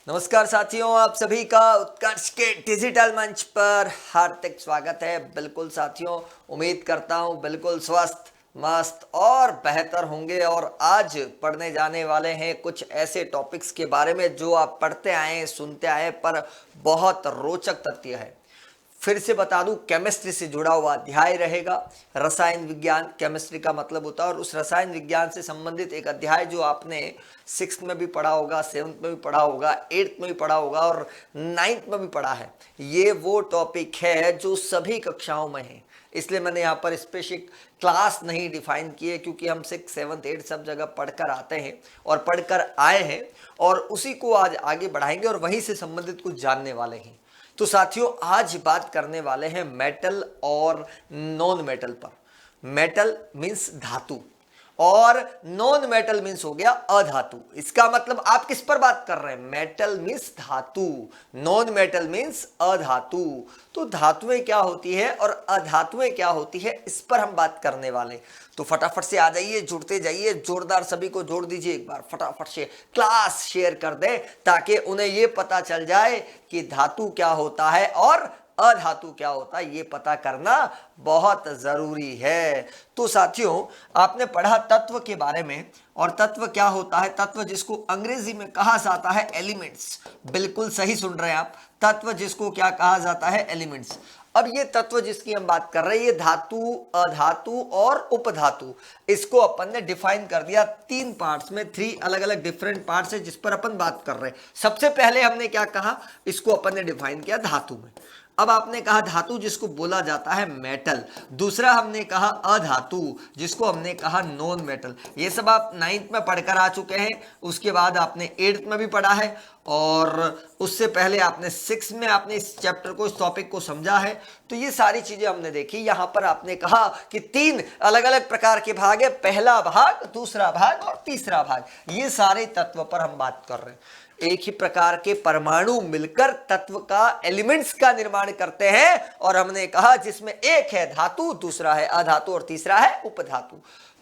नमस्कार साथियों, आप सभी का उत्कर्ष के डिजिटल मंच पर हार्दिक स्वागत है। बिल्कुल साथियों, उम्मीद करता हूं बिल्कुल स्वस्थ, मस्त और बेहतर होंगे। और आज पढ़ने जाने वाले हैं कुछ ऐसे टॉपिक्स के बारे में जो आप पढ़ते आए, सुनते आए, पर बहुत रोचक तथ्य है। फिर से बता दूं, केमिस्ट्री से जुड़ा हुआ अध्याय रहेगा। रसायन विज्ञान, केमिस्ट्री का मतलब होता है, और उस रसायन विज्ञान से संबंधित एक अध्याय जो आपने 6th में भी पढ़ा होगा, 7th में भी पढ़ा होगा, 8th में भी पढ़ा होगा और 9th में भी पढ़ा है। ये वो टॉपिक है जो सभी कक्षाओं में है। इसलिए मैंने यहाँ पर स्पेसिफिक क्लास नहीं डिफाइन की है, क्योंकि हम 6, 7, 8 सब जगह पढ़कर आते हैं और पढ़कर आए हैं, और उसी को आज आगे बढ़ाएंगे और वहीं से संबंधित कुछ जानने वाले हैं। तो साथियों, आज बात करने वाले हैं मेटल और नॉन मेटल पर। मेटल मीन्स धातु और नॉन मेटल मीन्स हो गया अधातु। इसका मतलब आप किस पर बात कर रहे हैं? मेटल मीन्स धातु, नॉन मेटल मीन्स अधातु। तो धातुएं क्या होती है और अधातुएं क्या होती है, इस पर हम बात करने वाले। तो फटाफट से आ जाइए, जुड़ते जाइए, जोरदार सभी को जोड़ दीजिए। एक बार फटाफट से क्लास शेयर कर दें ताकि उन्हें यह पता चल जाए कि धातु क्या होता है और अधातु क्या होता है। ये पता करना बहुत जरूरी है। तो साथियों, आपने पढ़ा तत्व के बारे में, और तत्व क्या होता है? तत्व जिसको अंग्रेजी में कहा जाता है एलिमेंट्स। बिल्कुल सही सुन रहे हैं आप, तत्व जिसको क्या कहा जाता है? एलिमेंट्स। अब ये तत्व जिसकी हम बात कर रहे हैं, ये धातु, अधातु और उपधातु, इसको अपन ने डिफाइन कर दिया 3 पार्ट्स में। 3 अलग अलग डिफरेंट पार्ट्स है जिस पर अपन बात कर रहे हैं। सबसे पहले हमने क्या कहा? इसको अपन ने डिफाइन किया धातु में। अब आपने कहा धातु जिसको बोला जाता है मेटल। दूसरा हमने कहा अधातु जिसको हमने कहा नॉन मेटल। ये सब आप 9th में पढ़कर आ चुके हैं, उसके बाद आपने 8th में भी पढ़ा है, और उससे पहले आपने 6th में आपने इस चैप्टर को, इस टॉपिक को समझा है। तो ये सारी चीजें हमने देखी। यहां पर आपने कहा कि 3 अलग अलग प्रकार के भाग है, पहला भाग, दूसरा भाग और तीसरा भाग। ये सारे तत्व पर हम बात कर रहे हैं। एक ही प्रकार के परमाणु मिलकर तत्व का, एलिमेंट्स का निर्माण करते हैं, और हमने कहा जिसमें एक है धातु, दूसरा है अधातु और तीसरा है उपधातु।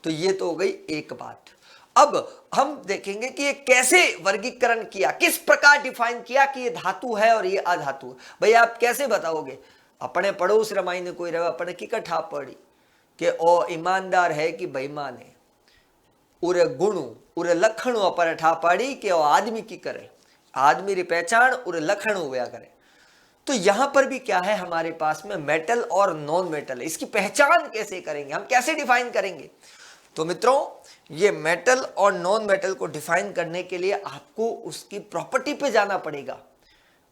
तो ये तो हो गई एक बात। अब हम देखेंगे कि ये कैसे वर्गीकरण किया, किस प्रकार डिफाइन किया कि ये धातु है और ये अधातु है। भाई आप कैसे बताओगे? अपने पड़ोस रमाई ने कोई रहा, अपने की कठा पड़ी कि ओ ईमानदार है कि बेईमान है, उरे गुणु उरे लखणु अपर ठा पाड़ी के आदमी की करे, आदमी री पहचान उरे लखणु हुआ करे। तो यहां पर भी क्या है हमारे पास में? मेटल और नॉन मेटल है। इसकी पहचान कैसे करेंगे, हम कैसे डिफाइन करेंगे? तो मित्रों, ये मेटल और नॉन मेटल को डिफाइन करने के लिए आपको उसकी प्रॉपर्टी पे जाना पड़ेगा,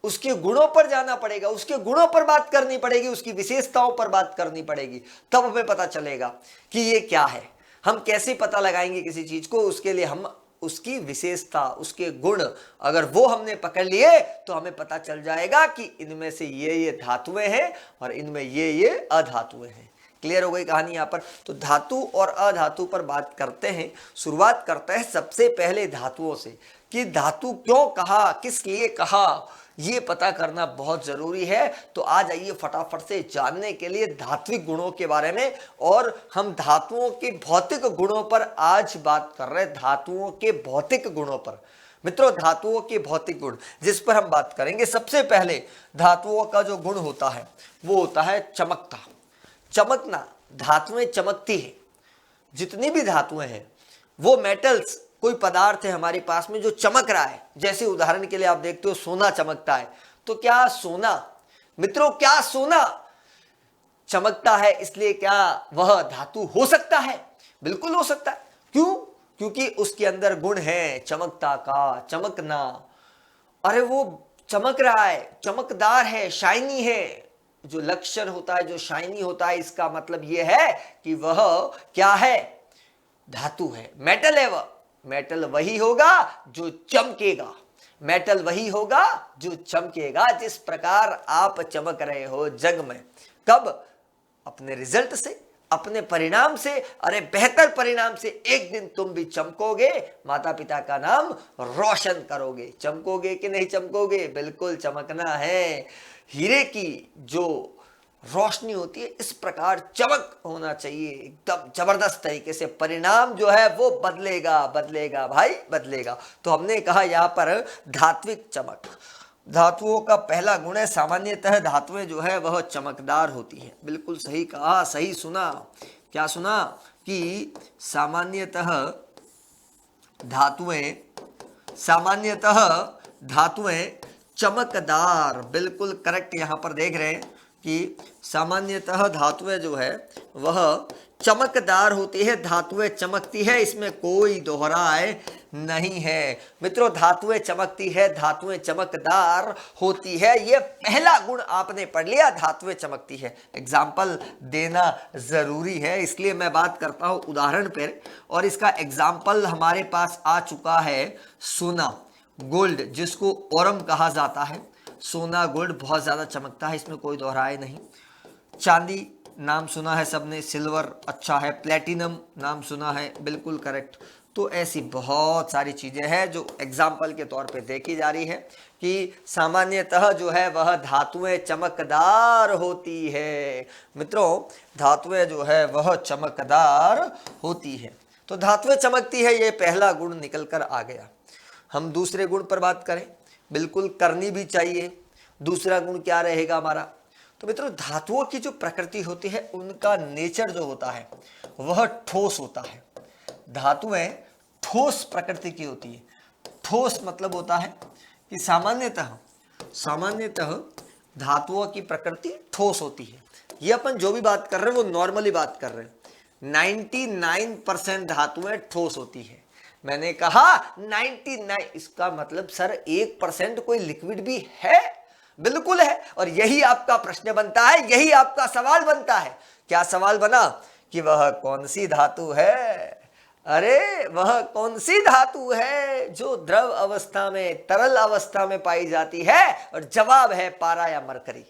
उसके गुणों पर जाना पड़ेगा, उसके गुणों पर बात करनी पड़ेगी, उसकी विशेषताओं पर बात करनी पड़ेगी। तब हमें पता चलेगा कि ये क्या है। हम कैसे पता लगाएंगे किसी चीज को? उसके लिए हम उसकी विशेषता, उसके गुण अगर वो हमने पकड़ लिए तो हमें पता चल जाएगा कि इनमें से ये धातुएं हैं और इनमें ये अधातुएं हैं। क्लियर हो गई कहानी यहां पर? तो धातु और अधातु पर बात करते हैं। शुरुआत करते हैं सबसे पहले धातुओं से, कि धातु क्यों कहा, किस लिए कहा, ये पता करना बहुत जरूरी है। तो आ जाइए फटाफट से जानने के लिए धात्विक गुणों के बारे में, और हम धातुओं के भौतिक गुणों पर आज बात कर रहे हैं। धातुओं के भौतिक गुणों पर मित्रों, धातुओं के भौतिक गुण जिस पर हम बात करेंगे। सबसे पहले धातुओं का जो गुण होता है वो होता है चमकता, चमकना। धातुएं चमकती है। जितनी भी धातुएं हैं वो मेटल्स, कोई पदार्थ है हमारे पास में जो चमक रहा है। जैसे उदाहरण के लिए आप देखते हो सोना चमकता है, तो क्या सोना, मित्रों क्या सोना चमकता है? इसलिए क्या वह धातु हो सकता है? बिल्कुल हो सकता है। क्यों? क्योंकि उसके अंदर गुण है चमकता का, चमकना। अरे वो चमक रहा है, चमकदार है, शाइनी है। जो लक्ष्य होता है, जो शाइनी होता है, इसका मतलब यह है कि वह क्या है? धातु है, मेटल है। वह मेटल वही होगा जो चमकेगा, मेटल वही होगा जो चमकेगा। जिस प्रकार आप चमक रहे हो जग में, कब? अपने रिजल्ट से, अपने परिणाम से। अरे बेहतर परिणाम से एक दिन तुम भी चमकोगे, माता पिता का नाम रोशन करोगे। चमकोगे कि नहीं चमकोगे? बिल्कुल चमकना है। हीरे की जो रोशनी होती है, इस प्रकार चमक होना चाहिए एकदम जबरदस्त तरीके से, परिणाम जो है वो बदलेगा बदलेगा भाई बदलेगा। तो हमने कहा यहाँ पर धात्विक चमक, धातुओं का पहला गुण है सामान्यतः धातुएं जो है वह चमकदार होती हैं। बिल्कुल सही कहा, सही सुना। क्या सुना? कि सामान्यतः धातुएं चमकदार, बिल्कुल करेक्ट। यहाँ पर देख रहे हैं कि सामान्यतः धातुएं जो है वह चमकदार होती है, धातुएं चमकती है, इसमें कोई दोहराए नहीं है। मित्रों, धातुएं चमकती है, धातुएं चमकदार होती है, ये पहला गुण आपने पढ़ लिया, धातुएं चमकती है। एग्जाम्पल देना जरूरी है, इसलिए मैं बात करता हूं उदाहरण पर, और इसका एग्जाम्पल हमारे पास आ चुका है सोना, गोल्ड, जिसको ओरम कहा जाता है। सोना गोल्ड बहुत ज्यादा चमकता है, इसमें कोई दोहराए नहीं। चांदी नाम सुना है सबने, सिल्वर अच्छा है, प्लेटिनम नाम सुना है, बिल्कुल करेक्ट। तो ऐसी बहुत सारी चीजें हैं जो एग्जाम्पल के तौर पे देखी जा रही है कि सामान्यतः जो है वह धातुएं चमकदार होती है। मित्रों, धातुएं जो है वह चमकदार होती है, तो धातुएं चमकती है, ये पहला गुण निकल कर आ गया। हम दूसरे गुण पर बात करें, बिल्कुल करनी भी चाहिए। दूसरा गुण क्या रहेगा हमारा? तो मित्रों, धातुओं की जो प्रकृति होती है उनका नेचर जो होता है वह ठोस होता है। धातुएं ठोस प्रकृति की होती है। ठोस मतलब होता है कि सामान्यतः धातुओं की प्रकृति ठोस होती है। ये अपन जो भी बात कर रहे हैं वो नॉर्मली बात कर रहे हैं। 99% धातुएं ठोस होती है। मैंने कहा 99, इसका मतलब सर 1% कोई लिक्विड भी है? बिल्कुल है। और यही आपका प्रश्न बनता है, यही आपका सवाल बनता है। क्या सवाल बना? कि वह कौन सी धातु है? अरे वह कौन सी धातु है जो द्रव अवस्था में, तरल अवस्था में पाई जाती है? और जवाब है पारा या मरकरी।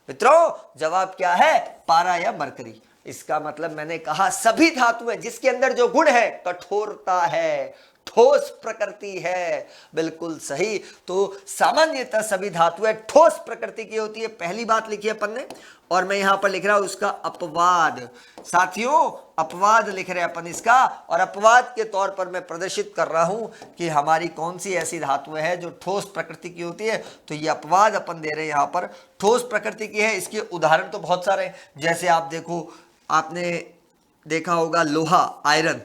मित्रों, जवाब क्या है? पारा या मरकरी। इसका मतलब मैंने कहा सभी धातुएं जिसके अंदर जो गुण है कठोरता है, ठोस प्रकृति है, बिल्कुल सही। तो सामान्यतः सभी धातुएं ठोस प्रकृति की होती है, पहली बात लिखी है अपन ने। और मैं यहां पर लिख रहा हूं उसका अपवाद। साथियों, अपवाद लिख रहे हैं अपन इसका, और अपवाद के तौर पर मैं प्रदर्शित कर रहा हूं कि हमारी कौन सी ऐसी धातुएं हैं जो ठोस प्रकृति की होती है। तो ये अपवाद अपन दे रहे हैं यहां पर, ठोस प्रकृति की है। इसके उदाहरण तो बहुत सारे हैं, जैसे आप देखो, आपने देखा होगा लोहा, आयरन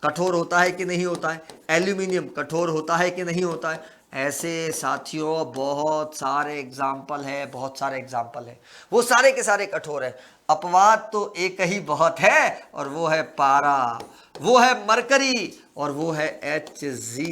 कठोर होता है कि नहीं होता है? एल्यूमिनियम कठोर होता है कि नहीं होता है? ऐसे साथियों बहुत सारे एग्जाम्पल है, बहुत सारे एग्जाम्पल है, वो सारे के सारे कठोर है। अपवाद तो एक ही बहुत है, और वो है पारा, वो है मरकरी, और वो है Hg,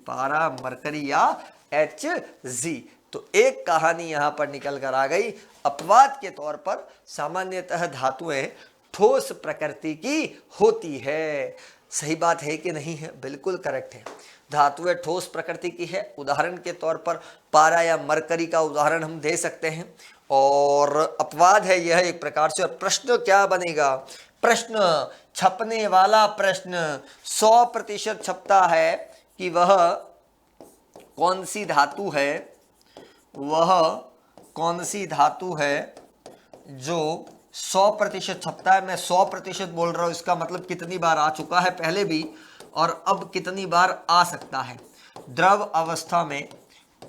पारा, मरकरी या Hg। तो एक कहानी यहां पर निकल कर आ गई। अपवाद के तौर पर सामान्यतः धातुएं ठोस प्रकृति की होती है। सही बात है कि नहीं है? बिल्कुल करेक्ट है, धातुएं ठोस प्रकृति की है। उदाहरण के तौर पर पारा या मरकरी का उदाहरण हम दे सकते हैं, और अपवाद है यह एक प्रकार से। और प्रश्न क्या बनेगा? प्रश्न छपने वाला प्रश्न 100% छपता है कि वह कौन सी धातु है, वह कौन सी धातु है जो 100% छपता है। मैं 100% बोल रहा हूं, इसका मतलब कितनी बार आ चुका है पहले भी, और अब कितनी बार आ सकता है। द्रव अवस्था में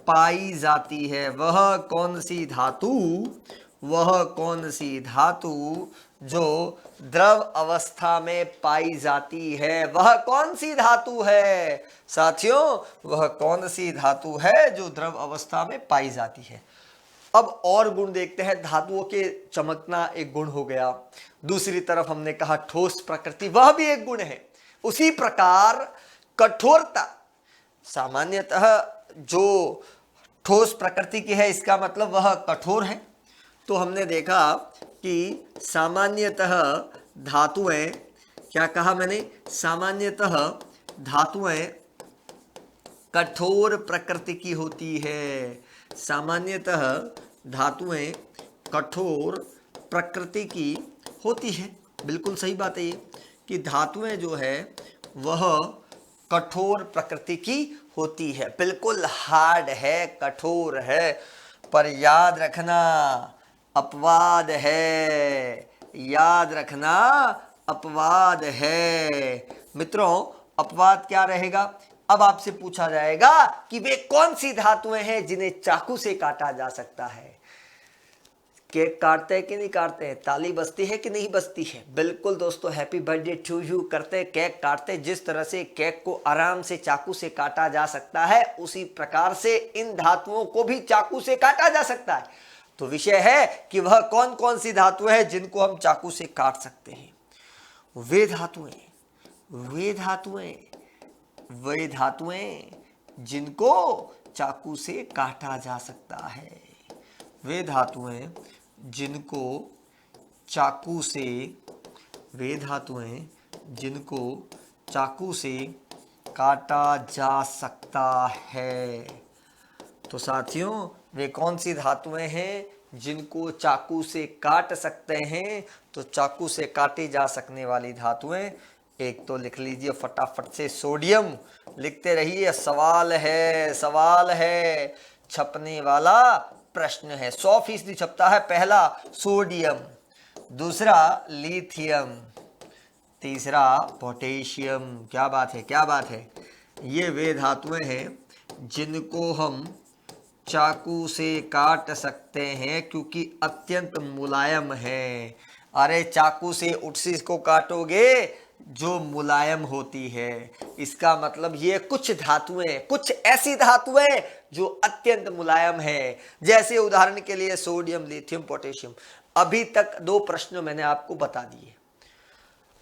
पाई जाती है वह कौन सी धातु, वह कौन सी धातु जो द्रव अवस्था में पाई जाती है, वह कौन सी धातु है? साथियों, वह कौन सी धातु है जो द्रव अवस्था में पाई जाती है। अब और गुण देखते हैं। धातुओं के चमकना एक गुण हो गया, दूसरी तरफ हमने कहा ठोस प्रकृति, वह भी एक गुण है। उसी प्रकार कठोरता, सामान्यतः जो ठोस प्रकृति की है इसका मतलब वह कठोर है। तो हमने देखा कि सामान्यतः धातुएं, क्या कहा मैंने? सामान्यतः धातुएं कठोर प्रकृति की होती है। सामान्यतः धातुएं कठोर प्रकृति की होती है। बिल्कुल सही बात है ये कि धातुएं जो है वह कठोर प्रकृति की होती है, बिल्कुल हार्ड है, कठोर है। पर याद रखना, अपवाद है, याद रखना अपवाद है। मित्रों अपवाद क्या रहेगा? अब आपसे पूछा जाएगा कि वे कौन सी धातुएं हैं जिन्हें चाकू से काटा जा सकता है। केक काटते हैं कि नहीं काटते हैं? ताली बजती है कि नहीं बजती है? बिल्कुल दोस्तों, हैप्पी बर्थडे टू यू करते हैं, केक काटते हैं। जिस तरह से केक को आराम से चाकू से काटा जा सकता है, उसी प्रकार से इन धातुओं को भी चाकू से काटा जा सकता है। तो विषय है कि वह कौन कौन सी धातुएं हैं जिनको हम चाकू से काट सकते हैं। वे धातुएं जिनको चाकू से काटा जा सकता है। वे धातुएं जिनको चाकू से काटा जा सकता है। तो साथियों वे कौन सी धातुएं हैं जिनको चाकू से काट सकते हैं? तो चाकू से काटी जा सकने वाली धातुएं, एक तो लिख लीजिए फटाफट से, सोडियम। लिखते रहिए, सवाल है, छपने वाला प्रश्न है, 100% छपता है। पहला सोडियम, दूसरा लिथियम, तीसरा पोटेशियम। क्या बात है। ये वे धातुएं हैं जिनको हम चाकू से काट सकते हैं क्योंकि अत्यंत मुलायम है। अरे चाकू से उठसी को काटोगे जो मुलायम होती है, इसका मतलब ये कुछ ऐसी धातुएं जो अत्यंत मुलायम है। जैसे उदाहरण के लिए सोडियम, लिथियम, पोटेशियम। अभी तक 2 प्रश्न मैंने आपको बता दिए।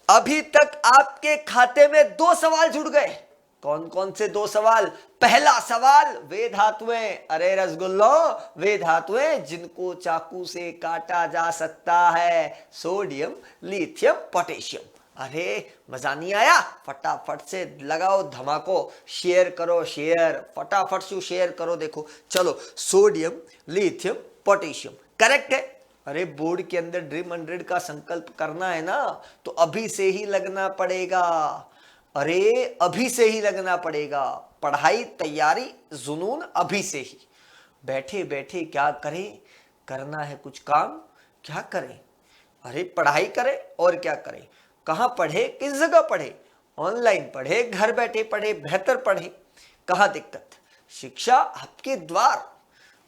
अभी तक आपके खाते में 2 सवाल जुड़ गए। कौन कौन से 2 सवाल? पहला सवाल, वे धातुएं, अरे रसगुल्लो, वे धातुएं जिनको चाकू से काटा जा सकता है, सोडियम, लिथियम, पोटेशियम। अरे मजा नहीं आया? फटाफट से लगाओ धमाको, शेयर करो, फटाफट से शेयर करो। देखो चलो, सोडियम, लिथियम, पोटेशियम करेक्ट है। अरे बोर्ड के अंदर ड्रीम 100 का संकल्प करना है ना, तो अभी से ही लगना पड़ेगा। पढ़ाई, तैयारी, जुनून अभी से ही। बैठे बैठे क्या करें? करना है कुछ काम, क्या करें? अरे पढ़ाई करें और क्या करें? कहाँ पढ़े, किस जगह पढ़े? ऑनलाइन पढ़े, घर बैठे पढ़े, बेहतर पढ़े। कहाँ दिक्कत? शिक्षा आपके द्वार।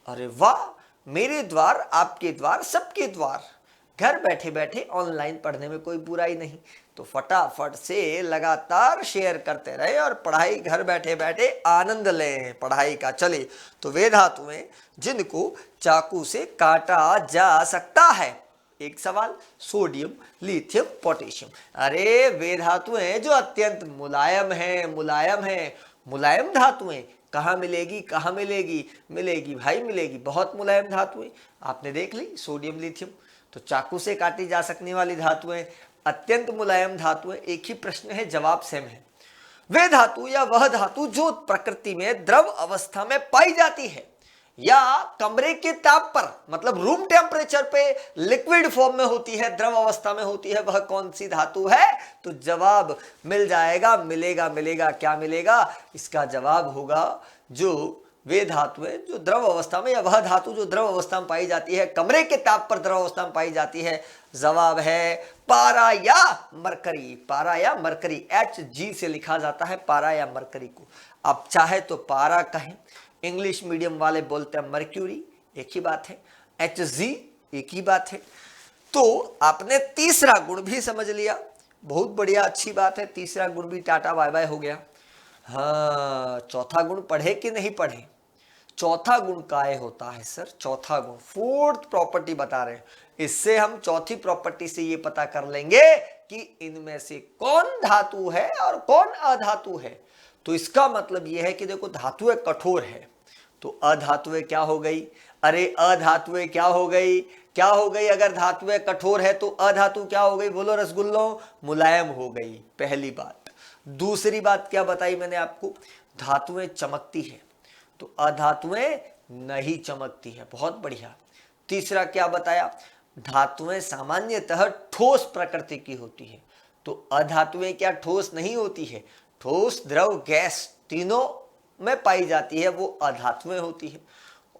अरे वाह, मेरे द्वार, आपके द्वार, सबके द्वार। घर बैठे बैठे ऑनलाइन पढ़ने में कोई बुराई नहीं। तो फटाफट से लगातार शेयर करते रहे और पढ़ाई घर बैठे बैठे आनंद लें पढ़ाई का। चले, तो वे धातुएं जिनको चाकू से काटा जा सकता है। एक सवाल, सोडियम, लिथियम, पोटेशियम। अरे वे धातुएं जो अत्यंत मुलायम है। मुलायम धातुएं कहाँ मिलेगी? मिलेगी भाई, मिलेगी। बहुत मुलायम धातुएं आपने देख ली, सोडियम, लिथियम। तो चाकू से काटी जा सकने वाली धातुएं, अत्यंत मुलायम धातुएं। एक ही प्रश्न है, जवाब सेम है। वे धातु या वह धातु जो प्रकृति में द्रव अवस्था में पाई जाती है या कमरे के ताप पर, मतलब रूम टेम्परेचर पे लिक्विड फॉर्म में होती है, द्रव अवस्था में होती है, वह कौन सी धातु है? तो जवाब मिल जाएगा, मिलेगा। क्या मिलेगा? इसका जवाब होगा जो वे धातुएं जो द्रव अवस्था में, या वह धातु जो द्रव अवस्था में पाई जाती है, कमरे के ताप पर द्रव अवस्था में पाई जाती है। जवाब है पारा या मरकरी। Hg से लिखा जाता है पारा या मरकरी को। आप चाहे तो पारा कहें, इंग्लिश मीडियम वाले बोलते हैं मर्क्यूरी, एक ही बात है। Hg एक ही बात है। तो आपने तीसरा गुण भी समझ लिया, बहुत बढ़िया, अच्छी बात है। तीसरा गुण भी टाटा बाय बाय हो गया। हाँ, चौथा गुण पढ़े कि नहीं पढ़े? चौथा गुण काय होता है सर? चौथा गुण, 4th प्रॉपर्टी बता रहे हैं। इससे हम चौथी प्रॉपर्टी से ये पता कर लेंगे कि इनमें से कौन धातु है और कौन अधातु है। तो इसका मतलब यह है कि देखो, धातुएं कठोर है तो अधातुएं क्या हो गई? अरे अधातुएं क्या हो गई? अगर धातुएं कठोर है तो अधातु क्या हो गई? बोलो रसगुल्लो, मुलायम हो गई। पहली बात। दूसरी बात क्या बताई मैंने आपको? धातुएं चमकती है तो अधातुएं नहीं चमकती है। बहुत बढ़िया। तीसरा क्या बताया? धातुएं सामान्यतः ठोस प्रकृति की होती है तो अधातुएं क्या ठोस नहीं होती है? ठोस, द्रव, गैस तीनों में पाई जाती है, वो अधातुएं होती है।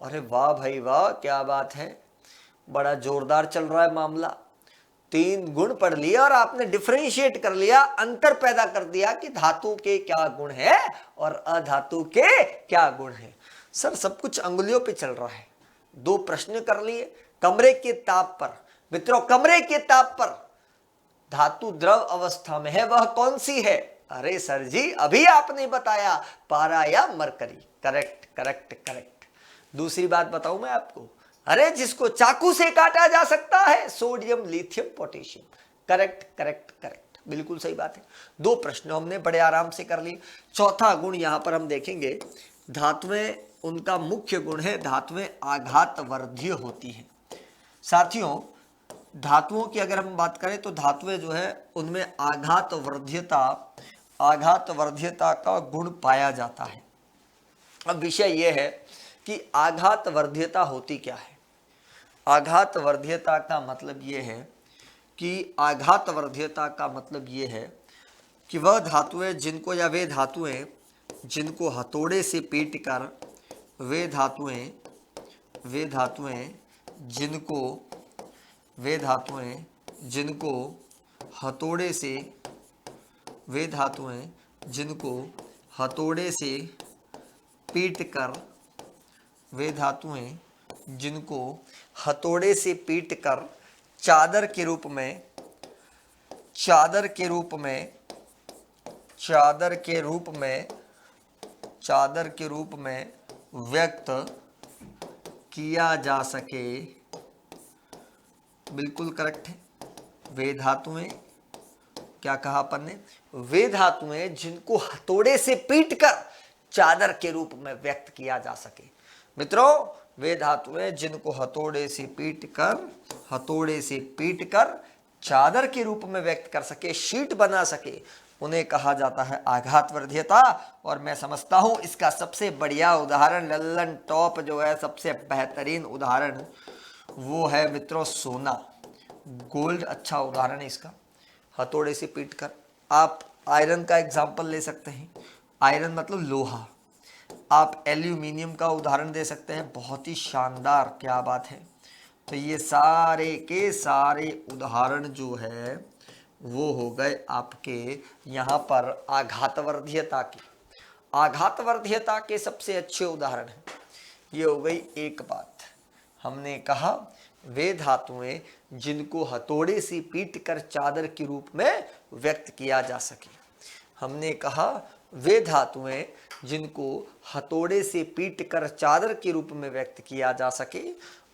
अरे वाह भाई वाह, क्या बात है, बड़ा जोरदार चल रहा है मामला। 3 गुण पढ़ लिया और आपने डिफरेंशिएट कर लिया, अंतर पैदा कर दिया कि धातु के क्या गुण है और अधातु के क्या गुण है। सर सब कुछ अंगुलियों पे चल रहा है। 2 प्रश्न कर लिए। कमरे के ताप पर, मित्रों कमरे के ताप पर धातु द्रव अवस्था में है, वह कौन सी है? अरे सर जी अभी आपने बताया, पारा या मरकरी। Correct correct correct. दूसरी बात बताऊं मैं आपको, अरे जिसको चाकू से काटा जा सकता है, sodium lithium potassium. Correct correct correct, बिल्कुल सही बात है। 2 प्रश्न हमने बड़े आराम से कर लिए। चौथा गुण यहां पर हम देखेंगे, धातुएं, उनका मुख्य गुण है धातुएं आघात वर्धीय होती हैं। साथियों धातुओं की अगर हम बात करें तो धातुएं जो है उनमें आघात वर्ध्यता का गुण पाया जाता है। अब विषय यह है कि आघात वर्ध्यता होती क्या है। आघात वर्ध्यता का मतलब यह है कि आघात वर्ध्यता का मतलब यह है कि वह धातुएं जिनको, या वे धातुएं जिनको हथौड़े से पीट कर, वे धातुएं जिनको हथौड़े से, वे धातुएं जिनको हथौड़े से पीट कर, वे धातुएं जिनको हथौड़े से पीट कर चादर के रूप में व्यक्त किया जा सके। बिल्कुल करेक्ट है। वे धातुएं, क्या कहा अपन ने? वे धातुएं जिनको हथौड़े से पीटकर चादर के रूप में व्यक्त किया जा सके। मित्रों वे धातुएं जिनको हथौड़े से पीटकर चादर के रूप में व्यक्त कर सके, शीट बना सके, उन्हें कहा जाता है आघात वर्ध्यता। और मैं समझता हूं इसका सबसे बढ़िया उदाहरण, लल्लन टॉप जो है, सबसे बेहतरीन उदाहरण वो है मित्रों सोना, गोल्ड। अच्छा उदाहरण है इसका, हथौड़े से पीटकर। आप आयरन का एग्जाम्पल ले सकते हैं, आयरन मतलब लोहा। आप एल्यूमिनियम का उदाहरण दे सकते हैं, बहुत ही शानदार, क्या बात है। तो ये सारे के सारे उदाहरण जो है वो हो गए आपके यहाँ पर आघातवर्ध्यता के। आघातवर्ध्यता के सबसे अच्छे उदाहरण हैं। ये हो गई एक बात। हमने कहा वे धातुएं जिनको हथौड़े से पीटकर चादर के रूप में व्यक्त किया जा सके। हमने कहा वे धातुएं जिनको हथौड़े से पीटकर चादर के रूप में व्यक्त किया जा सके,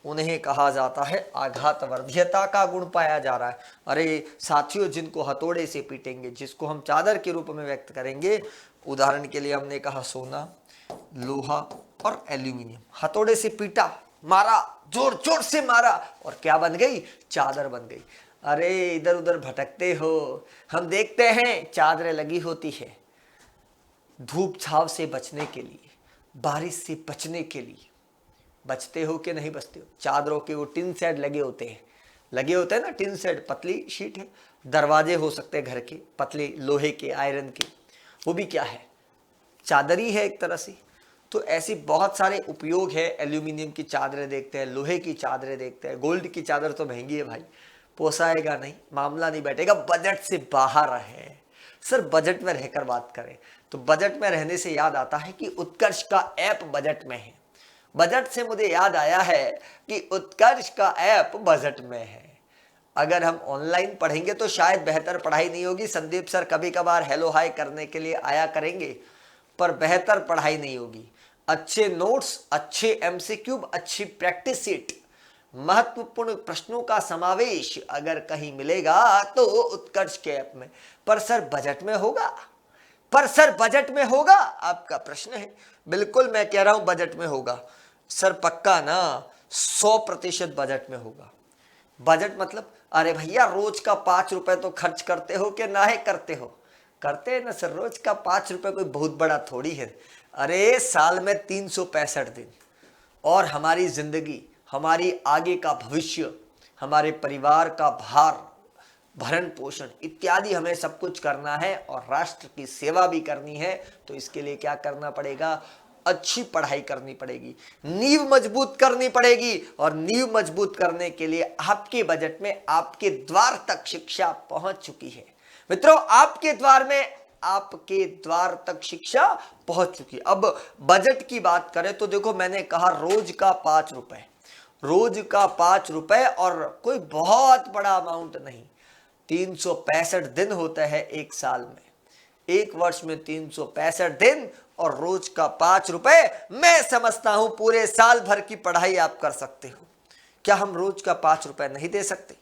उन्हें कहा जाता है आघात वर्ध्यता का गुण पाया जा रहा है। अरे साथियों जिनको हथौड़े से पीटेंगे, जिसको हम चादर के रूप में व्यक्त करेंगे, उदाहरण के लिए हमने कहा सोना, लोहा और एल्यूमिनियम। हथौड़े से पीटा, मारा, जोर जोर से मारा, और क्या बन गई? चादर बन गई। अरे इधर उधर भटकते हो, हम देखते हैं चादरें लगी होती है धूप छाव से बचने के लिए, बारिश से बचने के लिए। बचते हो कि नहीं बचते हो? चादरों के वो टिन शेड लगे होते हैं ना, टिन शेड, पतली शीट है। दरवाजे हो सकते हैं घर के, पतले लोहे के, आयरन के, वो भी क्या है? चादर ही है एक तरह से। तो ऐसी बहुत सारे उपयोग है। एल्यूमिनियम की चादरें देखते हैं, लोहे की चादरें देखते हैं। गोल्ड की चादर तो महंगी है भाई, पोसाएगा नहीं, मामला नहीं बैठेगा, बजट से बाहर है। सर बजट में रहकर बात करें तो बजट में रहने से याद आता है कि उत्कर्ष का ऐप बजट में है। बजट से मुझे याद आया है कि उत्कर्ष का ऐप बजट में है। अगर हम ऑनलाइन पढ़ेंगे तो शायद बेहतर पढ़ाई नहीं होगी। संदीप सर कभी कभार हेलो हाय करने के लिए आया करेंगे, पर बेहतर पढ़ाई नहीं होगी। अच्छे नोट्स, अच्छे एमसीक्यू, अच्छी प्रैक्टिस सीट, महत्वपूर्ण प्रश्नों का समावेश अगर कहीं मिलेगा तो उत्कर्ष के ऐप में। पर सर बजट में होगा? आपका प्रश्न है। बिल्कुल मैं कह रहा हूं बजट में होगा। सर पक्का ना? 100% बजट में होगा। बजट मतलब अरे भैया रोज का 5 रुपए तो खर्च करते हो कि ना है? करते हो? करते हैं ना सर। रोज का 5 रुपए कोई बहुत बड़ा थोड़ी है। अरे साल में 365 दिन, और हमारी जिंदगी, हमारी आगे का भविष्य, हमारे परिवार का भरण पोषण इत्यादि हमें सब कुछ करना है और राष्ट्र की सेवा भी करनी है। तो इसके लिए क्या करना पड़ेगा? अच्छी पढ़ाई करनी पड़ेगी, नींव मजबूत करनी पड़ेगी, और नींव मजबूत करने के लिए आपके बजट में आपके द्वार तक शिक्षा पहुंच चुकी है। मित्रों, आपके द्वार तक शिक्षा पहुंच चुकी है। अब बजट की बात करें तो देखो, मैंने कहा रोज का 5 रुपए, रोज का 5 रुपए, और कोई बहुत बड़ा अमाउंट नहीं। 365 दिन होते हैं एक साल में, एक वर्ष में 365 दिन, और रोज का 5 रुपए, मैं समझता हूं पूरे साल भर की पढ़ाई आप कर सकते हो। क्या हम रोज का 5 रुपए नहीं दे सकते?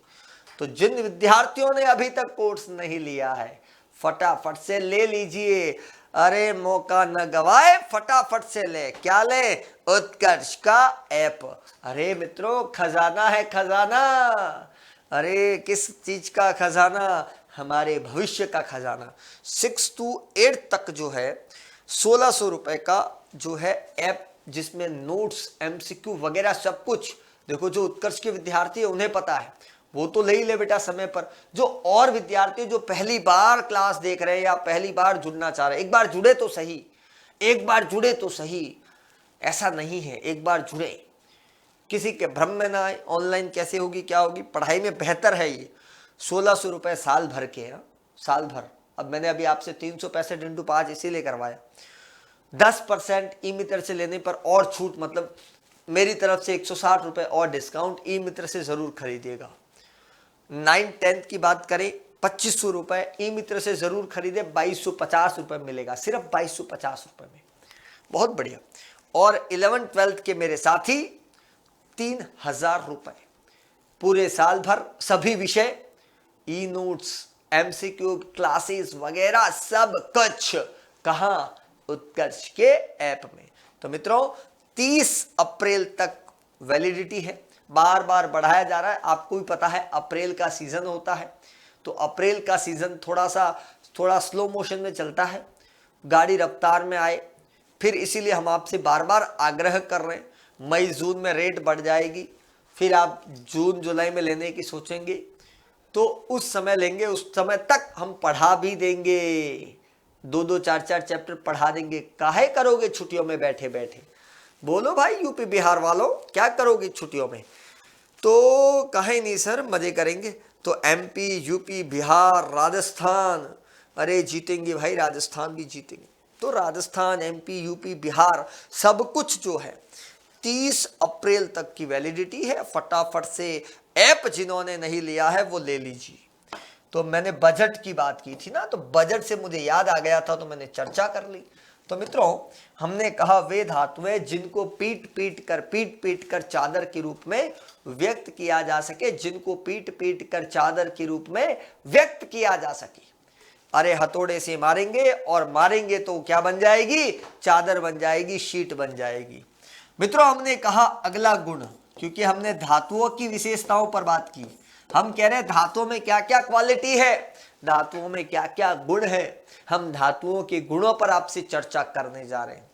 तो जिन विद्यार्थियों ने अभी तक कोर्स नहीं लिया है, फटाफट से ले लीजिए। अरे मौका न गवाए, फटाफट से ले। क्या ले? उत्कर्ष का ऐप। अरे मित्रों, खजाना है, खजाना। अरे किस चीज का खजाना? हमारे भविष्य का खजाना। 6 to 8 तक जो है 1600 रुपए का जो है ऐप, जिसमें नोट्स, एमसीक्यू वगैरह सब कुछ। देखो, जो उत्कर्ष के विद्यार्थी है उन्हें पता है, वो तो ले ही ले बेटा समय पर। जो और विद्यार्थी जो पहली बार क्लास देख रहे हैं या पहली बार जुड़ना चाह रहे हैं, एक बार जुड़े तो सही, एक बार जुड़े तो सही। ऐसा नहीं है, एक बार जुड़े, किसी के भ्रम में ना आए ऑनलाइन कैसे होगी क्या होगी। पढ़ाई में बेहतर है ये। 1600 रुपए साल भर के हैं, साल भर। अब मैंने अभी आपसे 365 इंटू 5 इसीलिए करवाया। 10% ई मित्र से लेने पर और छूट, मतलब मेरी तरफ से 160 रुपए और डिस्काउंट। ई मित्र से जरूर खरीदिएगा। 9-10 की बात करें 2500 रुपए, ई मित्र से जरूर खरीदे, 2250 रुपए मिलेगा, सिर्फ 2250 रुपए में। बहुत बढ़िया। और 11th-12th के मेरे साथी 3000 रुपए, पूरे साल भर सभी विषय, ई नोट्स, एमसीक्यू क्लासेस वगैरह सब कुछ। कहां? उत्कर्ष के ऐप में। तो मित्रों, 30 अप्रैल तक वैलिडिटी है, बार बार बढ़ाया जा रहा है। आपको भी पता है अप्रैल का सीजन होता है, तो अप्रैल का सीजन थोड़ा स्लो मोशन में चलता है, गाड़ी रफ्तार में आए। फिर इसीलिए हम आपसे बार बार आग्रह कर रहे हैं, मई जून में रेट बढ़ जाएगी, फिर आप जून जुलाई में लेने की सोचेंगे तो उस समय लेंगे, उस समय तक हम पढ़ा भी देंगे, 2-2 4-4 चैप्टर पढ़ा देंगे। काहे करोगे छुट्टियों में बैठे बैठे? बोलो भाई यूपी बिहार वालों, क्या करोगे छुट्टियों में? तो कहे नहीं सर, मजे करेंगे। तो एमपी, यूपी, बिहार, राजस्थान, अरे जीतेंगे भाई, राजस्थान भी जीतेंगे। तो राजस्थान, एमपी, यूपी, बिहार सब कुछ जो है 30 अप्रैल तक की वैलिडिटी है। फटाफट से ऐप जिन्होंने नहीं लिया है वो ले लीजिए। तो मैंने बजट की बात की थी ना, तो बजट से मुझे याद आ गया था, तो मैंने चर्चा कर ली। तो मित्रों, हमने कहा वे धातुएं जिनको पीट पीट कर चादर के रूप में व्यक्त किया जा सके, जिनको पीट पीट कर चादर के रूप में व्यक्त किया जा सके। अरे हथौड़े से मारेंगे, और मारेंगे तो क्या बन जाएगी? चादर बन जाएगी, शीट बन जाएगी। मित्रों, हमने कहा अगला गुण, क्योंकि हमने धातुओं की विशेषताओं पर बात की, हम कह रहे हैं धातुओं में क्या क्या क्वालिटी है, धातुओं में क्या क्या गुण है। हम धातुओं के गुणों पर आपसे चर्चा करने जा रहे हैं।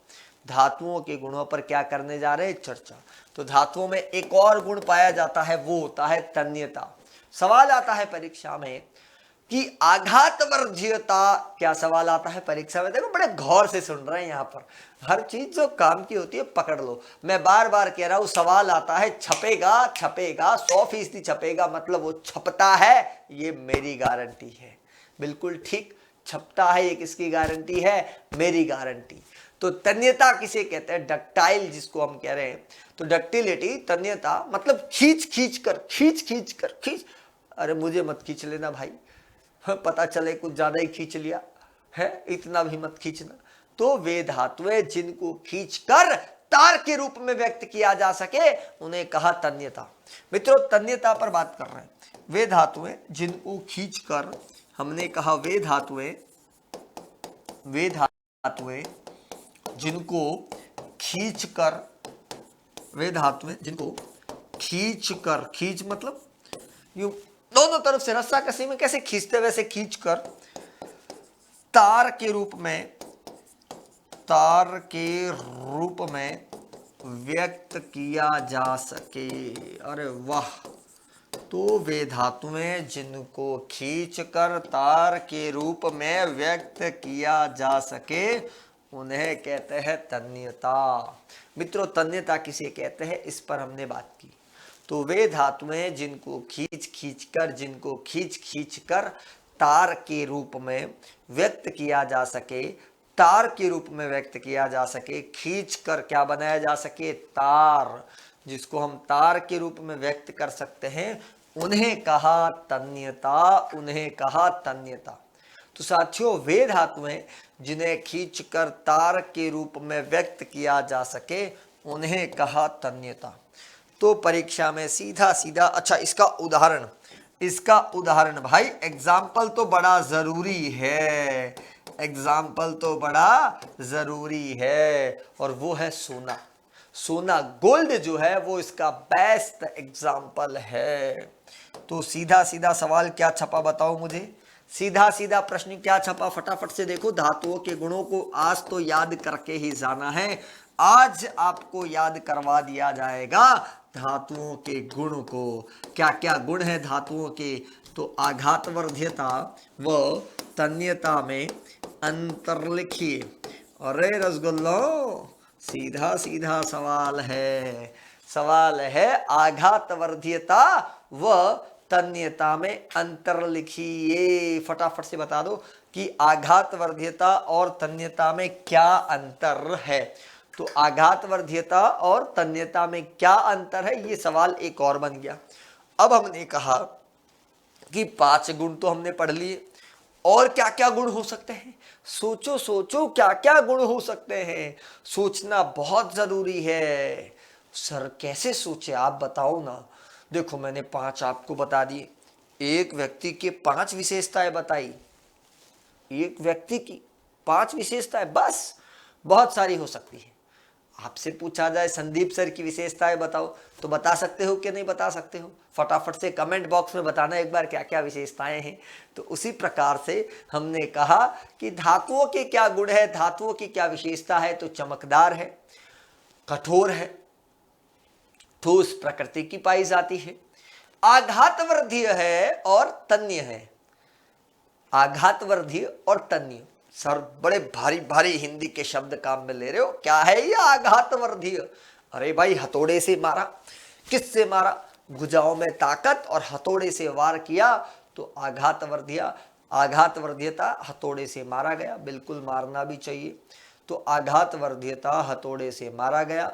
धातुओं के गुणों पर क्या करने जा रहे हैं? चर्चा। तो धातुओं में एक और गुण पाया जाता है, वो होता है तन्यता। सवाल आता है परीक्षा में कि आघातवर्ज्यता, क्या सवाल आता है परीक्षा में? देखो, बड़े गौर से सुन रहे हैं, यहाँ पर हर चीज जो काम की होती है पकड़ लो। मैं बार बार कह रहा हूं, सवाल आता है छपेगा, छपेगा, 100% छपेगा, मतलब वो छपता है, ये मेरी गारंटी है। बिल्कुल ठीक, छपता है, ये किसकी गारंटी है? मेरी गारंटी। तो तन्यता किसे कहते हैं? डक्टाइल जिसको हम कह रहे हैं। तो डक्टिलिटी, तन्यता मतलब खींच। अरे मुझे मत खींच लेना भाई, पता चले कुछ ज्यादा ही खींच लिया है, इतना भी मत खींचना। तो वे धातुएं जिनको खींचकर तार के रूप में व्यक्त किया जा सके, उन्हें कहा तन्यता। मित्रों, तन्यता पर बात कर रहे हैं। वे धातुएं जिनको खींचकर, हमने कहा वे धातुएं जिनको खींचकर, वे धातुएं जिनको खींचकर, खींच मतलब यूं दोनों तरफ से रस्सा कसी में कैसे खींचते, वैसे खींचकर तार के रूप में व्यक्त किया जा सके। अरे वाह! तो वे धातुएं जिनको खींचकर तार के रूप में व्यक्त किया जा सके, उन्हें कहते हैं तन्यता। मित्रों, तन्यता किसे कहते हैं, इस पर हमने बात की। तो वे धातुएं जिनको खींच खींच कर तार के रूप में व्यक्त किया जा सके, तार के रूप में व्यक्त किया जा सके, खींच कर क्या बनाया जा सके, तार, जिसको हम तार के रूप में व्यक्त कर सकते हैं, उन्हें कहा तन्यता, उन्हें कहा तन्यता। तो साथियों, वे धातुएं जिन्हें खींचकर तार के रूप में व्यक्त किया जा सके, उन्हें कहा तन्यता। तो परीक्षा में सीधा सीधा, अच्छा इसका उदाहरण भाई, एग्जाम्पल तो बड़ा जरूरी है, एग्जाम्पल तो बड़ा जरूरी है, और वो है सोना। सोना, गोल्ड जो है वो इसका बेस्ट एग्जाम्पल है। तो सीधा सीधा सवाल क्या छपा बताओ मुझे, सीधा सीधा प्रश्न क्या छपा, फटाफट से देखो। धातुओं के गुणों को आज तो याद करके ही जाना है, आज आपको याद करवा दिया जाएगा धातुओं के गुण को। क्या क्या गुण है धातुओं के, तो आघातवर्ध्यता व तन्यता में अंतर लिखिए। अरे रसगुल्लो, सीधा सीधा सवाल है आघातवर्ध्यता व तन्यता में अंतर लिखिए। फटाफट से बता दो कि आघातवर्ध्यता और तन्यता में क्या अंतर है। तो आघातवर्ध्यता और तन्यता में क्या अंतर है, ये सवाल एक और बन गया। अब हमने कहा कि 5 गुण तो हमने पढ़ लिए, और क्या क्या गुण हो सकते हैं, सोचो सोचो क्या क्या गुण हो सकते हैं, सोचना बहुत जरूरी है। सर कैसे सोचे, आप बताओ ना। देखो, मैंने 5 आपको बता दिए, एक व्यक्ति के 5 विशेषताएं बताई, एक व्यक्ति की 5 विशेषताएं, बस बहुत सारी हो सकती है। आपसे पूछा जाए संदीप सर की विशेषताएं बताओ, तो बता सकते हो कि नहीं बता सकते हो, फटाफट से कमेंट बॉक्स में बताना एक बार क्या क्या विशेषताएं हैं। तो उसी प्रकार से हमने कहा कि धातुओं के क्या गुण है, धातुओं की क्या विशेषता है, तो चमकदार है, कठोर है, ठोस प्रकृति की पाई जाती है, आघातवर्धीय है और तन्य है। आघातवर्धीय और तन्य, सर बड़े भारी भारी हिंदी के शब्द काम में ले रहे हो, क्या है ये आघातवर्धीय? अरे भाई, हथौड़े से मारा, किससे मारा, भुजाओं में ताकत और हथौड़े से वार किया, तो आघातवर्धीयता, हथौड़े से मारा गया, बिल्कुल मारना भी चाहिए। तो आघातवर्धीयता, हथौड़े से मारा गया,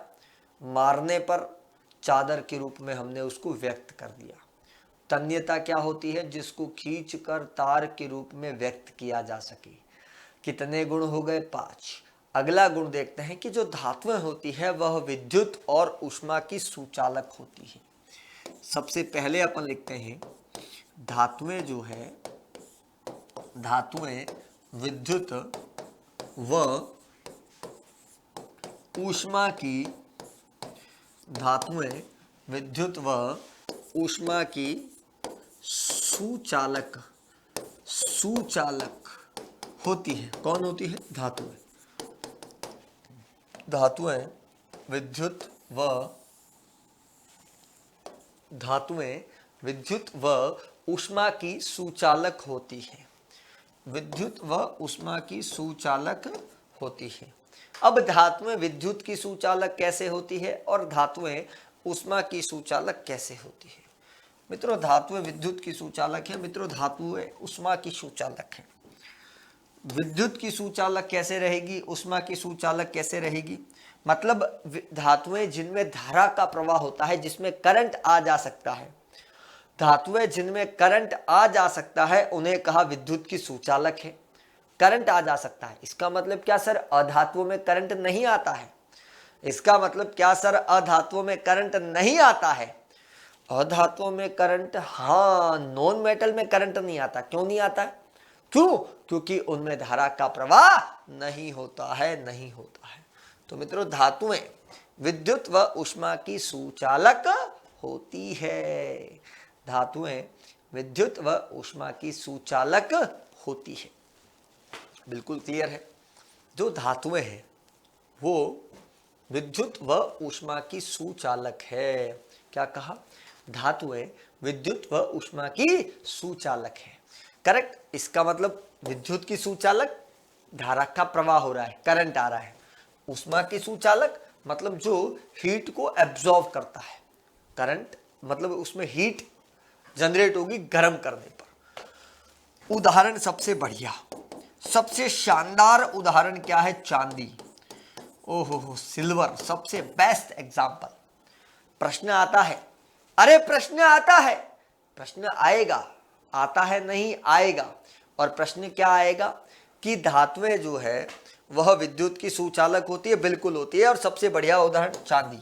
मारने पर चादर के रूप में हमने उसको व्यक्त कर दिया। तन्यता क्या होती है, जिसको खींचकर तार के रूप में व्यक्त किया जा सके। कितने गुण हो गए, 5। अगला गुण देखते हैं कि जो धातुएं होती है वह विद्युत और ऊष्मा की सुचालक होती है। सबसे पहले अपन लिखते हैं धातुएं जो है, धातुएं विद्युत व ऊष्मा की, धातुएं विद्युत व ऊष्मा की सुचालक होती है। कौन होती है, धातुएं। धातुएं विद्युत व ऊष्मा की सुचालक होती है, विद्युत व ऊष्मा की सुचालक होती है। अब धातुएं विद्युत की सुचालक कैसे होती है और धातुएं ऊष्मा की सुचालक कैसे होती है। मित्रों, धातुएं विद्युत की सुचालक है, मित्रों धातुएं ऊष्मा की सुचालक है। विद्युत की सुचालक कैसे रहेगी, ऊष्मा की सुचालक कैसे रहेगी, मतलब धातुएं जिनमें धारा का प्रवाह होता है, जिसमें करंट आ जा सकता है, धातुएं जिनमें करंट आ जा सकता है उन्हें कहा विद्युत की सुचालक है। करंट आ जा सकता है, इसका मतलब क्या सर, अधातुओं में करंट नहीं आता है। इसका मतलब क्या सर, अधातुओं में करंट नहीं आता है। अधातुओं में करंट, हाँ, नॉन मेटल में करंट नहीं आता। क्यों नहीं आता है, क्यों, क्योंकि उनमें धारा का प्रवाह नहीं होता है। तो मित्रों, धातुएं विद्युत व ऊष्मा की सुचालक होती है, धातुएं विद्युत व ऊष्मा की सुचालक होती है। बिल्कुल क्लियर है। जो धातुएं हैं वो विद्युत व ऊष्मा की सुचालक है। क्या कहा, धातुएं विद्युत व ऊष्मा की सुचालक है। करेक्ट। इसका मतलब विद्युत की सुचालक, धारा का प्रवाह हो रहा है, करंट आ रहा है। ऊष्मा की सुचालक मतलब जो हीट को एब्जॉर्ब करता है, करंट मतलब उसमें हीट जनरेट होगी गर्म करने पर। उदाहरण सबसे बढ़िया, सबसे शानदार उदाहरण क्या है? चांदी। ओहो, सिल्वर, सबसे बेस्ट एग्जाम्पल। प्रश्न आता है, अरे प्रश्न आता है, प्रश्न आएगा, आता है नहीं, आएगा। और प्रश्न क्या आएगा कि धातुएं जो है वह विद्युत की सुचालक होती है, बिल्कुल होती है। और सबसे बढ़िया उदाहरण चांदी।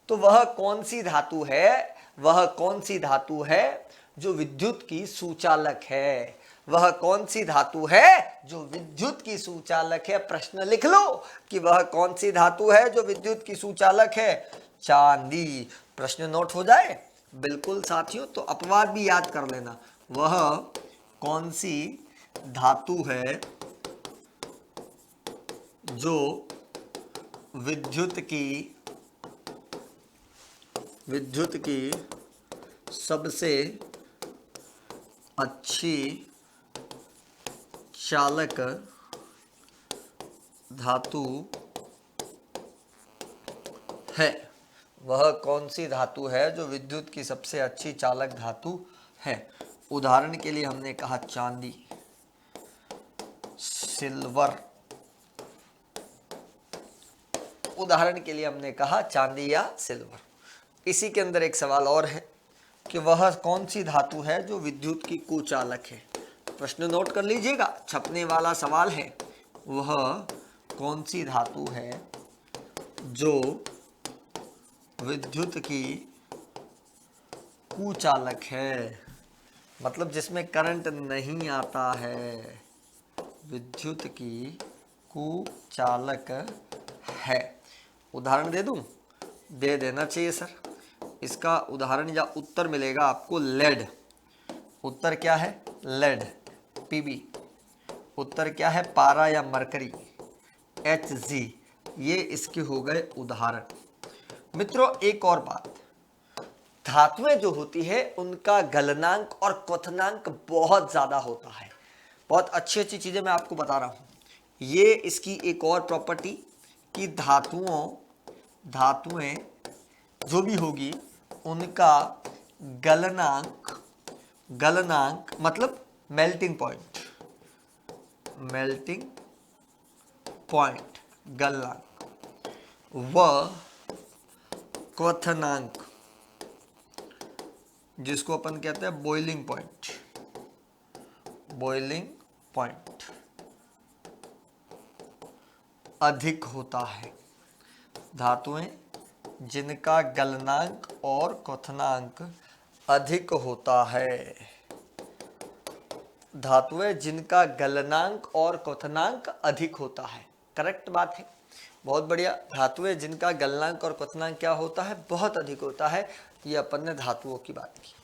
तो वह कौन सी धातु है, वह कौन सी धातु है जो विद्युत की सुचालक है? वह कौन सी धातु है जो विद्युत की सुचालक है? प्रश्न लिख लो कि वह कौन सी धातु है जो विद्युत की सुचालक है? चांदी। प्रश्न नोट हो जाए? बिल्कुल साथियों। तो अपवाद भी याद कर लेना, वह कौन सी धातु है जो विद्युत की सबसे अच्छी चालक धातु है? वह कौन सी धातु है जो विद्युत की सबसे अच्छी चालक धातु है? उदाहरण के लिए हमने कहा चांदी, सिल्वर। उदाहरण के लिए हमने कहा चांदी या सिल्वर। इसी के अंदर एक सवाल और है कि वह कौन सी धातु है जो विद्युत की कुचालक है? प्रश्न नोट कर लीजिएगा, छपने वाला सवाल है। वह कौन सी धातु है जो विद्युत की कुचालक है? मतलब जिसमें करंट नहीं आता है, विद्युत की कुचालक है। उदाहरण दे दूं? दे देना चाहिए सर। इसका उदाहरण या उत्तर मिलेगा आपको लेड। उत्तर क्या है? Lead, PB. उत्तर क्या है? पारा या मरकरी, Hg। ये इसके हो गए उदाहरण। मित्रों एक और बात, धातुएं जो होती है उनका गलनांक और क्वथनांक बहुत ज्यादा होता है। बहुत अच्छी अच्छी चीजें मैं आपको बता रहा हूं। ये इसकी एक और प्रॉपर्टी कि धातुएं जो भी होगी उनका गलनांक मतलब मेल्टिंग पॉइंट गलनांक व क्वथनांक जिसको अपन कहते हैं बॉइलिंग पॉइंट अधिक होता है। धातुएं जिनका गलनांक और क्वथनांक अधिक होता है, धातुएं जिनका गलनांक और क्वथनांक अधिक होता है। करेक्ट बात है, बहुत बढ़िया। धातुएं जिनका गलनांक और क्वथनांक क्या होता है? बहुत अधिक होता है। ये अपन ने धातुओं की बात की।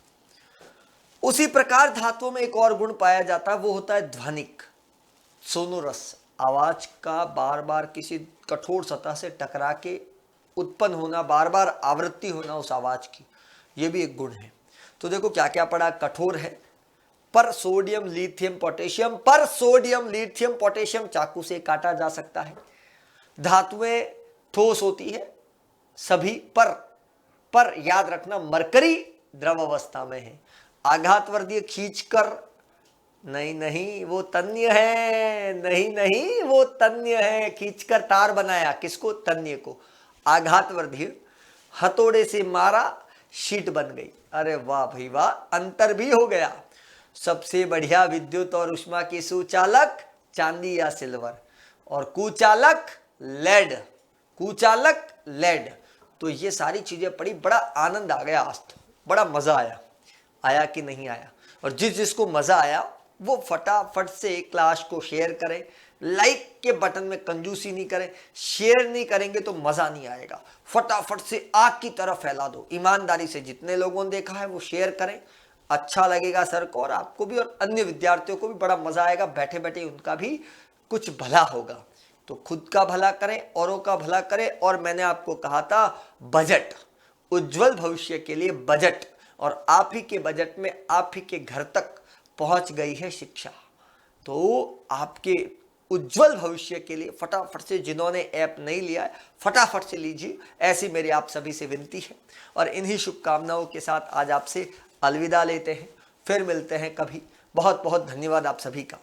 उसी प्रकार धातुओं में एक और गुण पाया जाता है, वो होता है ध्वनिक, सोनोरस। आवाज का बार बार किसी कठोर सतह से टकरा के उत्पन्न होना, बार बार आवृत्ति होना उस आवाज की, ये भी एक गुण है। तो देखो क्या क्या पड़ा? कठोर है, पर सोडियम लिथियम पोटेशियम चाकू से काटा जा सकता है। धातुएं ठोस होती है सभी, पर याद रखना मरकरी द्रव अवस्था में है। आघातवर्धीय खींचकर नहीं वो तन्य है, नहीं वो तन्य है। खींचकर तार बनाया, किसको? तन्य को। आघातवर्धीय हथौड़े से मारा, शीट बन गई। अरे वाह भाई वाह, अंतर भी हो गया। सबसे बढ़िया विद्युत और ऊष्मा की सुचालक चांदी या सिल्वर, और कुचालक लेड। तो ये सारी चीजें पढ़ी, बड़ा आनंद आ गया आज तो, बड़ा मजा आया कि नहीं आया? और जिसको मजा आया वो फटाफट से क्लास को शेयर करें। लाइक के बटन में कंजूसी नहीं करें, शेयर नहीं करेंगे तो मजा नहीं आएगा। फटाफट से आग की तरह फैला दो, ईमानदारी से जितने लोगों ने देखा है वो शेयर करें। अच्छा लगेगा सर को और आपको भी, और अन्य विद्यार्थियों को भी बड़ा मजा आएगा। बैठे बैठे उनका भी कुछ भला होगा। तो खुद का भला करें, औरों का भला करें। और मैंने आपको कहा था बजट, उज्जवल भविष्य के लिए बजट, और आप ही के बजट में आप ही के घर तक पहुंच गई है शिक्षा। तो आपके उज्जवल भविष्य के लिए फटाफट से, जिन्होंने ऐप नहीं लिया है फटाफट से लीजिए, ऐसी मेरी आप सभी से विनती है। और इन्हीं शुभकामनाओं के साथ आज आपसे अलविदा लेते हैं, फिर मिलते हैं कभी। बहुत बहुत धन्यवाद आप सभी का।